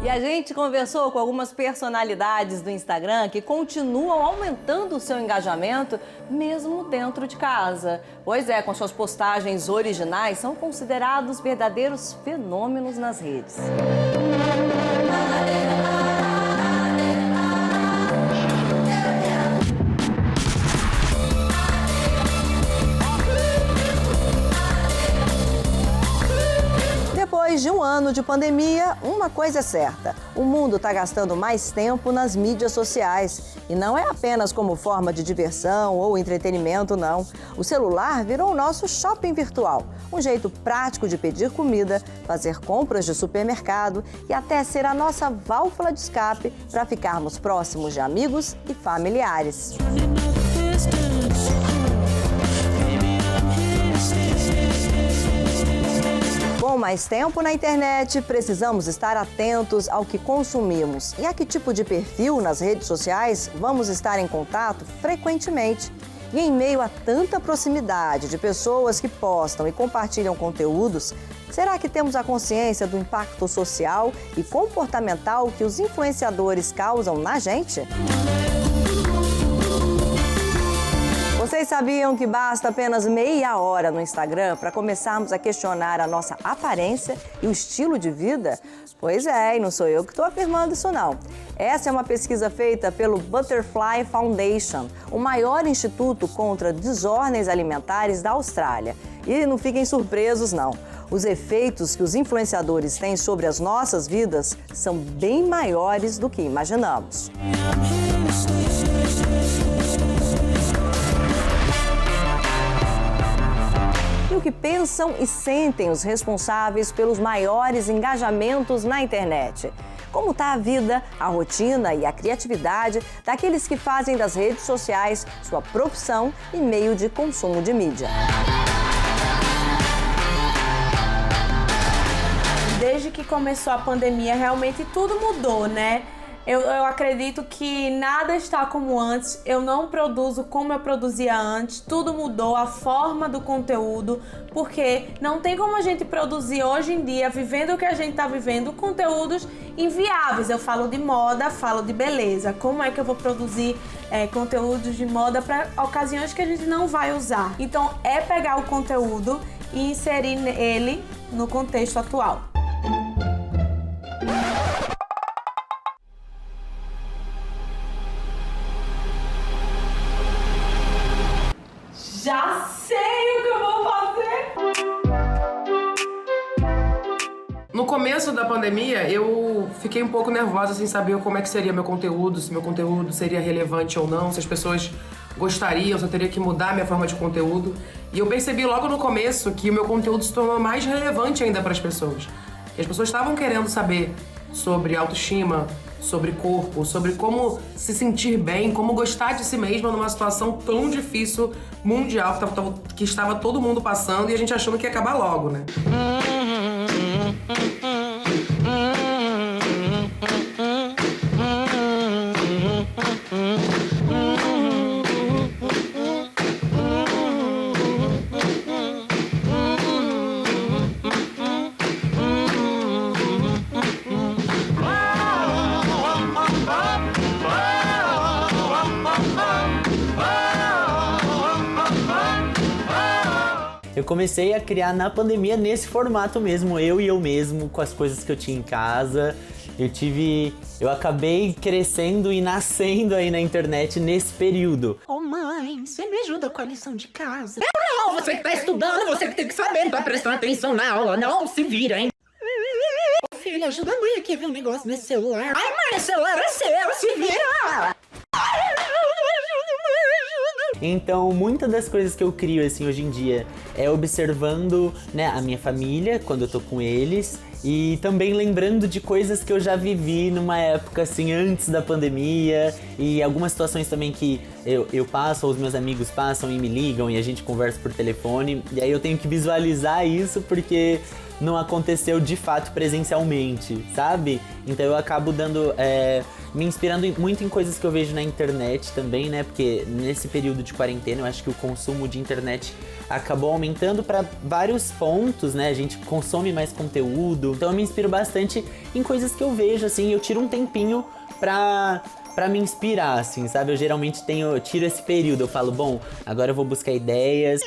E a gente conversou com algumas personalidades do Instagram que continuam aumentando o seu engajamento mesmo dentro de casa. Pois é, com suas postagens originais, são considerados verdadeiros fenômenos nas redes. Depois de um ano de pandemia, uma coisa é certa: o mundo está gastando mais tempo nas mídias sociais. E não é apenas como forma de diversão ou entretenimento, não. O celular virou o nosso shopping virtual, um jeito prático de pedir comida, fazer compras de supermercado e até ser a nossa válvula de escape para ficarmos próximos de amigos e familiares. Com mais tempo na internet, precisamos estar atentos ao que consumimos e a que tipo de perfil nas redes sociais vamos estar em contato frequentemente. E em meio a tanta proximidade de pessoas que postam e compartilham conteúdos, será que temos a consciência do impacto social e comportamental que os influenciadores causam na gente? Vocês sabiam que basta apenas meia hora no Instagram para começarmos a questionar a nossa aparência e o estilo de vida? Pois é, e não sou eu que estou afirmando isso não. Essa é uma pesquisa feita pelo Butterfly Foundation, o maior instituto contra desordens alimentares da Austrália. E não fiquem surpresos não. Os efeitos que os influenciadores têm sobre as nossas vidas são bem maiores do que imaginamos. O que pensam e sentem os responsáveis pelos maiores engajamentos na internet? Como está a vida, a rotina e a criatividade daqueles que fazem das redes sociais sua profissão e meio de consumo de mídia? Desde que começou a pandemia, realmente tudo mudou, né? Eu acredito que nada está como antes, eu não produzo como eu produzia antes, tudo mudou, a forma do conteúdo, porque não tem como a gente produzir hoje em dia, vivendo o que a gente está vivendo, conteúdos inviáveis. Eu falo de moda, falo de beleza, como é que eu vou produzir conteúdos de moda para ocasiões que a gente não vai usar? Então é pegar o conteúdo e inserir ele no contexto atual. Já sei o que eu vou fazer! No começo da pandemia, eu fiquei um pouco nervosa sem saber como é que seria meu conteúdo, se meu conteúdo seria relevante ou não, se as pessoas gostariam, se eu teria que mudar minha forma de conteúdo. E eu percebi logo no começo que o meu conteúdo se tornou mais relevante ainda para as pessoas. E as pessoas estavam querendo saber sobre autoestima, sobre corpo, sobre como se sentir bem, como gostar de si mesma numa situação tão difícil, mundial, que estava todo mundo passando e a gente achando que ia acabar logo, né? Eu comecei a criar na pandemia nesse formato mesmo, eu e eu mesmo, com as coisas que eu tinha em casa. Eu acabei crescendo e nascendo aí na internet nesse período. Ô mãe, você me ajuda com a lição de casa? Não, você que tá estudando, você que tem que saber, não tá prestando atenção na aula, não se vira, hein? Ô filha, ajuda a mãe aqui a ver um negócio nesse celular. Ai mãe, o celular é seu, se vira! Então, muitas das coisas que eu crio assim hoje em dia é observando, né, a minha família quando eu tô com eles e também lembrando de coisas que eu já vivi numa época assim antes da pandemia e algumas situações também que eu passo ou os meus amigos passam e me ligam e a gente conversa por telefone e aí eu tenho que visualizar isso porque não aconteceu de fato presencialmente, sabe? Então eu acabo me inspirando muito em coisas que eu vejo na internet também, né? Porque nesse período de quarentena eu acho que o consumo de internet acabou aumentando para vários pontos, né? A gente consome mais conteúdo. Então eu me inspiro bastante em coisas que eu vejo, assim, eu tiro um tempinho pra me inspirar, assim, sabe? Eu geralmente tiro esse período, eu falo, bom, agora eu vou buscar ideias.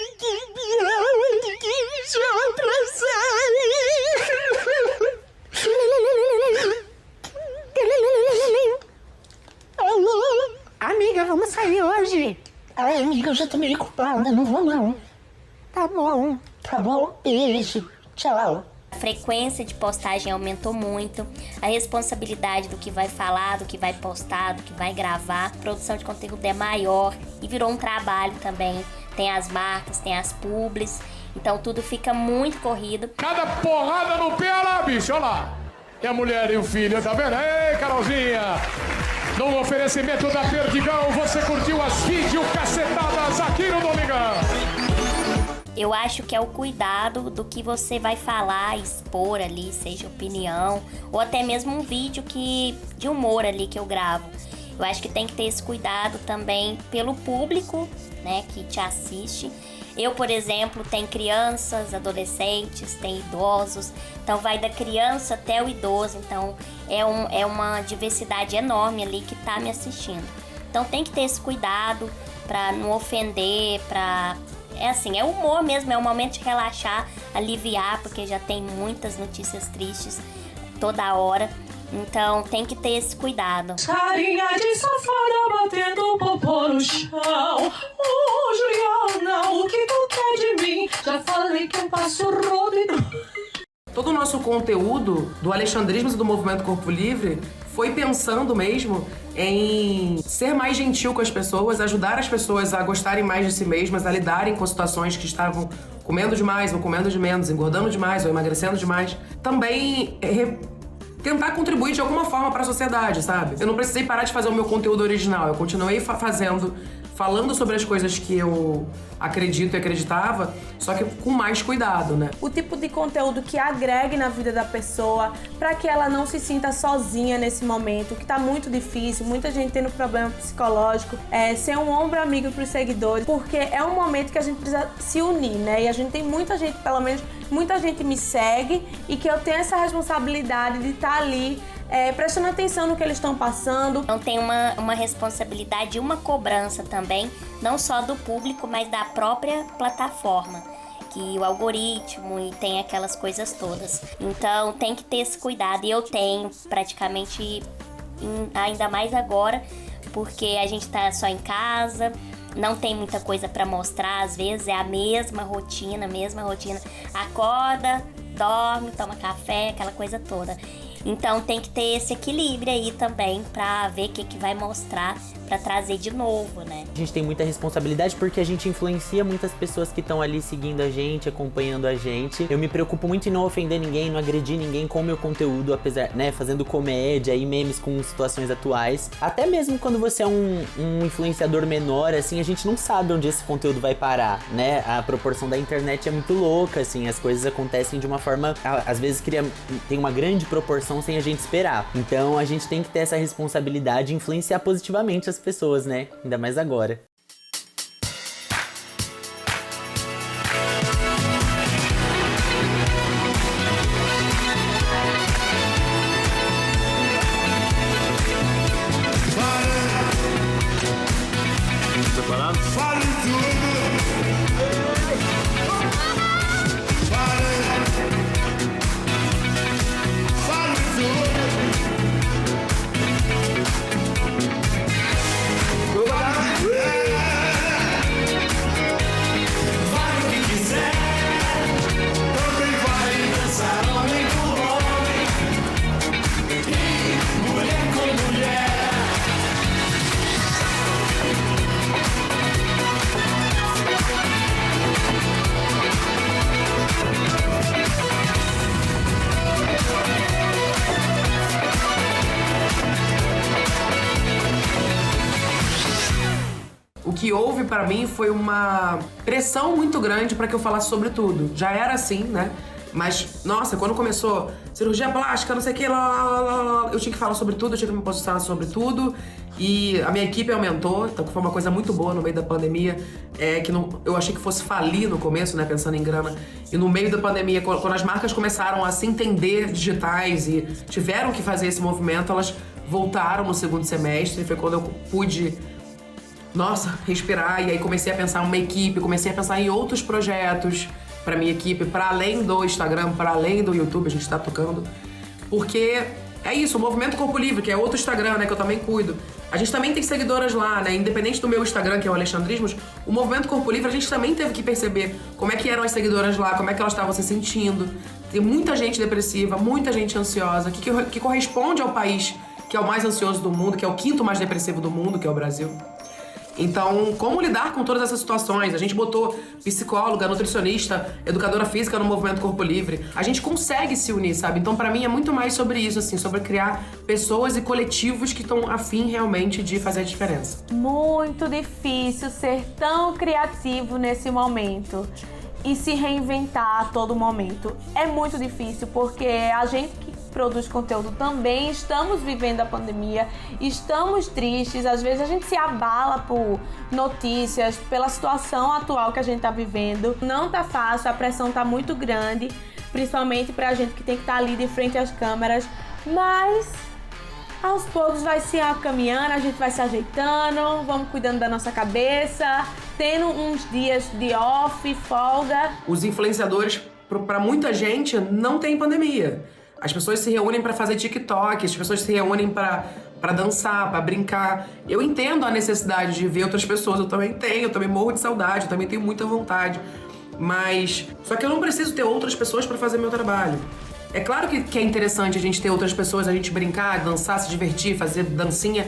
Amiga, vamos sair hoje. Ai, amiga, eu já tô meio ocupada, não vou não. Tá bom, beijo, tchau. A frequência de postagem aumentou muito, a responsabilidade do que vai falar, do que vai postar, do que vai gravar, a produção de conteúdo é maior e virou um trabalho também. Tem as marcas, tem as publis, então tudo fica muito corrido. Cada porrada no pé, olha lá, bicho, olha lá. E a mulher e o filho, tá vendo? Ei, Carolzinha! No oferecimento da Perdigão, você curtiu as videocacetadas aqui no Domingão. Eu acho que é o cuidado do que você vai falar, expor ali, seja opinião, ou até mesmo um vídeo de humor ali que eu gravo. Eu acho que tem que ter esse cuidado também pelo público, né, que te assiste. Eu, por exemplo, tenho crianças, adolescentes, tenho idosos, então vai da criança até o idoso, então é uma diversidade enorme ali que tá me assistindo. Então tem que ter esse cuidado para não ofender, é assim, é humor mesmo, é um momento de relaxar, aliviar, porque já tem muitas notícias tristes toda hora. Então tem que ter esse cuidado. Carinha de safada batendo popô no chão. Juliana, o que tu quer de mim? Já falei que eu passo rodo e... Todo o nosso conteúdo do alexandrismo e do movimento Corpo Livre foi pensando mesmo em ser mais gentil com as pessoas, ajudar as pessoas a gostarem mais de si mesmas, a lidarem com situações que estavam comendo demais ou comendo de menos, engordando demais ou emagrecendo demais. Também tentar contribuir de alguma forma para a sociedade, sabe? Eu não precisei parar de fazer o meu conteúdo original, eu continuei falando sobre as coisas que eu acredito e acreditava, só que com mais cuidado, né? O tipo de conteúdo que agregue na vida da pessoa, para que ela não se sinta sozinha nesse momento, que tá muito difícil, muita gente tendo problema psicológico, ser um ombro amigo pros seguidores, porque é um momento que a gente precisa se unir, né? E a gente tem muita gente, pelo menos muita gente me segue, e que eu tenho essa responsabilidade de estar ali prestando atenção no que eles estão passando. Então tem uma responsabilidade e uma cobrança também, não só do público, mas da própria plataforma, que o algoritmo e tem aquelas coisas todas. Então tem que ter esse cuidado, e eu tenho praticamente, ainda mais agora, porque a gente tá só em casa, não tem muita coisa para mostrar, às vezes é a mesma rotina, acorda, dorme, toma café, aquela coisa toda. Então tem que ter esse equilíbrio aí também pra ver o que vai mostrar, pra trazer de novo, né? A gente tem muita responsabilidade porque a gente influencia muitas pessoas que estão ali seguindo a gente, acompanhando a gente. Eu me preocupo muito em não ofender ninguém, não agredir ninguém com o meu conteúdo, apesar, né, fazendo comédia e memes com situações atuais. Até mesmo quando você é um influenciador menor, assim, a gente não sabe onde esse conteúdo vai parar, né? A proporção da internet é muito louca, assim, as coisas acontecem de uma forma, às vezes tem uma grande proporção sem a gente esperar. Então a gente tem que ter essa responsabilidade de influenciar positivamente as pessoas, né? Ainda mais agora. O que houve pra mim foi uma pressão muito grande pra que eu falasse sobre tudo. Já era assim, né? Mas, nossa, quando começou cirurgia plástica, não sei o que, eu tinha que falar sobre tudo, eu tinha que me posicionar sobre tudo. E a minha equipe aumentou, então foi uma coisa muito boa no meio da pandemia. Eu achei que fosse falir no começo, né, pensando em grana. E no meio da pandemia, quando as marcas começaram a se entender digitais e tiveram que fazer esse movimento, elas voltaram no segundo semestre. Foi quando eu pude, respirar. E aí comecei a pensar uma equipe, comecei a pensar em outros projetos pra minha equipe, para além do Instagram, para além do YouTube, a gente tá tocando. Porque é isso, o Movimento Corpo Livre, que é outro Instagram, né, que eu também cuido. A gente também tem seguidoras lá, né, independente do meu Instagram, que é o Alexandrismos, o Movimento Corpo Livre, a gente também teve que perceber como é que eram as seguidoras lá, como é que elas estavam se sentindo. Tem muita gente depressiva, muita gente ansiosa, que corresponde ao país que é o mais ansioso do mundo, que é o 5º mais depressivo do mundo, que é o Brasil. Então, como lidar com todas essas situações? A gente botou psicóloga, nutricionista, educadora física no Movimento Corpo Livre. A gente consegue se unir, sabe? Então, pra mim, é muito mais sobre isso, assim, sobre criar pessoas e coletivos que estão afim realmente de fazer a diferença. Muito difícil ser tão criativo nesse momento e se reinventar a todo momento. É muito difícil porque a gente que produz conteúdo também estamos vivendo a pandemia, estamos tristes, às vezes a gente se abala por notícias, pela situação atual que a gente tá vivendo. Não tá fácil, a pressão tá muito grande, principalmente pra gente que tem que estar ali de frente às câmeras, mas aos poucos vai se caminhando, a gente vai se ajeitando, vamos cuidando da nossa cabeça, tendo uns dias de off, folga. Os influenciadores, pra muita gente, não tem pandemia. As pessoas se reúnem pra fazer TikTok, as pessoas se reúnem pra dançar, pra brincar. Eu entendo a necessidade de ver outras pessoas, eu também morro de saudade, eu também tenho muita vontade. Mas, só que eu não preciso ter outras pessoas pra fazer meu trabalho. É claro que é interessante a gente ter outras pessoas, a gente brincar, dançar, se divertir, fazer dancinha.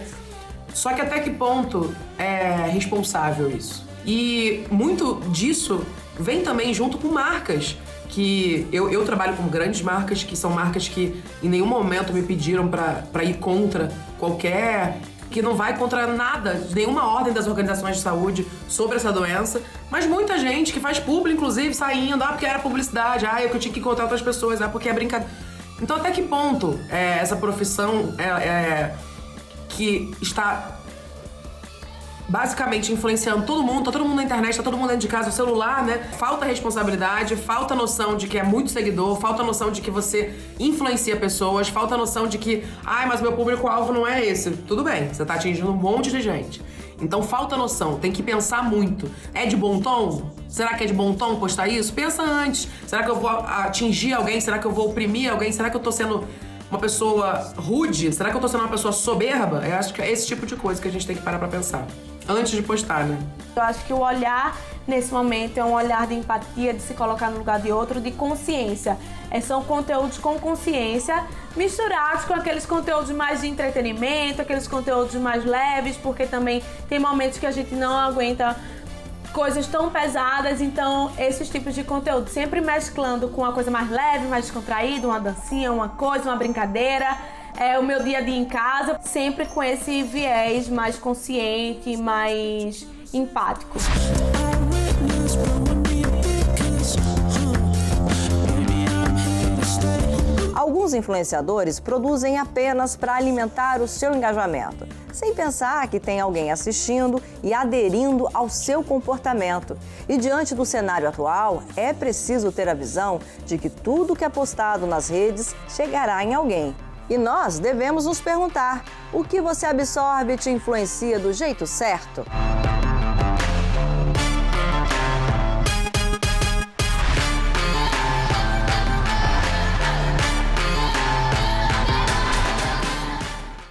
Só que até que ponto é responsável isso? E muito disso vem também junto com marcas. Que eu trabalho com grandes marcas, que são marcas que em nenhum momento me pediram pra ir contra qualquer... que não vai contra nada, nenhuma ordem das organizações de saúde sobre essa doença. Mas muita gente que faz publi, inclusive, saindo, porque era publicidade, eu tinha que encontrar outras pessoas, porque é brincadeira. Então até que ponto essa profissão que está basicamente influenciando todo mundo, tá todo mundo na internet, tá todo mundo dentro de casa, o celular, né? Falta responsabilidade, falta noção de que é muito seguidor, falta noção de que você influencia pessoas, falta noção de que, mas meu público-alvo não é esse. Tudo bem, você tá atingindo um monte de gente. Então falta noção, tem que pensar muito. É de bom tom? Será que é de bom tom postar isso? Pensa antes. Será que eu vou atingir alguém? Será que eu vou oprimir alguém? Será que eu tô sendo uma pessoa rude? Será que eu tô sendo uma pessoa soberba? Eu acho que é esse tipo de coisa que a gente tem que parar pra pensar. Antes de postar, né? Eu acho que o olhar nesse momento é um olhar de empatia, de se colocar no lugar de outro, de consciência. São conteúdos com consciência misturados com aqueles conteúdos mais de entretenimento, aqueles conteúdos mais leves, porque também tem momentos que a gente não aguenta coisas tão pesadas, então esses tipos de conteúdo sempre mesclando com uma coisa mais leve, mais descontraída, uma dancinha, uma coisa, uma brincadeira. O meu dia a dia em casa, sempre com esse viés mais consciente, mais empático. Alguns influenciadores produzem apenas para alimentar o seu engajamento, sem pensar que tem alguém assistindo e aderindo ao seu comportamento. E diante do cenário atual, é preciso ter a visão de que tudo que é postado nas redes chegará em alguém. E nós devemos nos perguntar: o que você absorve e te influencia do jeito certo?